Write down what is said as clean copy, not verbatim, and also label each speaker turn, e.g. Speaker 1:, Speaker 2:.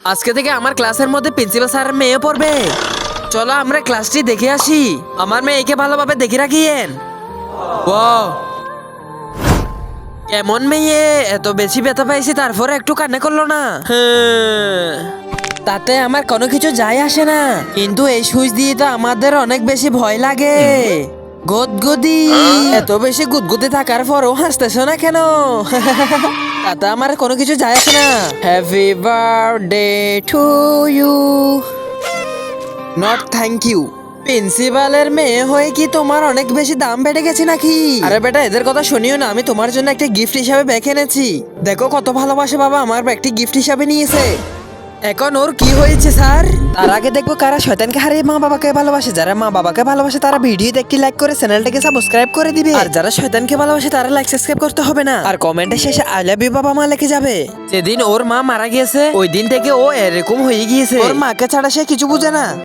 Speaker 1: আজকে থেকে আমার ক্লাসের মধ্যে প্রিন্সিপাল স্যারের মেয়ে পড়বে। চলো আমরা ক্লাসটি দেখে আসি। আমার মেয়েকে ভালোভাবে দেখে রাখিয়েন। ওয়াও, কেমন মেয়ে, এত বেশি ব্যথা পাইছি তারপরে একটু কান্না করলো না। তাতে আমার কোনো কিছু যায় আসে না, কিন্তু এই সুইচ দিয়ে তো আমাদের অনেক বেশি ভয় লাগে। গদগদি, এত বেশি গুদগুদে থাকার পরও হাসতেছো না কেন? তাতে আমার কোনো কিছু যায় আসে না। Happy birthday to you. Not thank you. প্রিন্সিপালের মেয়ে হয়ে কি তোমার অনেক বেশি দাম বেড়ে গেছে নাকি? আরে বেটা, এদের কথা শুনিও না, আমি তোমার জন্য একটা গিফট হিসাবে ব্যাগ এনেছি। দেখো কত ভালোবাসে বাবা, আমার ব্যাগটি গিফট হিসাবে নিয়েছে। এখন ওর কি হয়েছে স্যার? তার আগে দেখবো কারা শয়তানকে হারিয়ে মা বাবাকে ভালোবাসে। যারা মা বাবাকে ভালোবাসে তারা ভিডিও দেখতে লাইক করে চ্যানেলটাকে সাবস্ক্রাইব করে দিবে, আর যারা শয়তানকে ভালোবাসে তারা লাইক সাবস্ক্রাইব করতে হবে না, আর কমেন্টের শেষে আই লাভ ইউ বাবা মা লিখে যাবে। যেদিন ওর মা মারা গিয়েছে ওই দিন থেকে ও এরকম হয়ে গিয়েছে, ওর মাকে ছাড়া সে কিছু বুঝে না।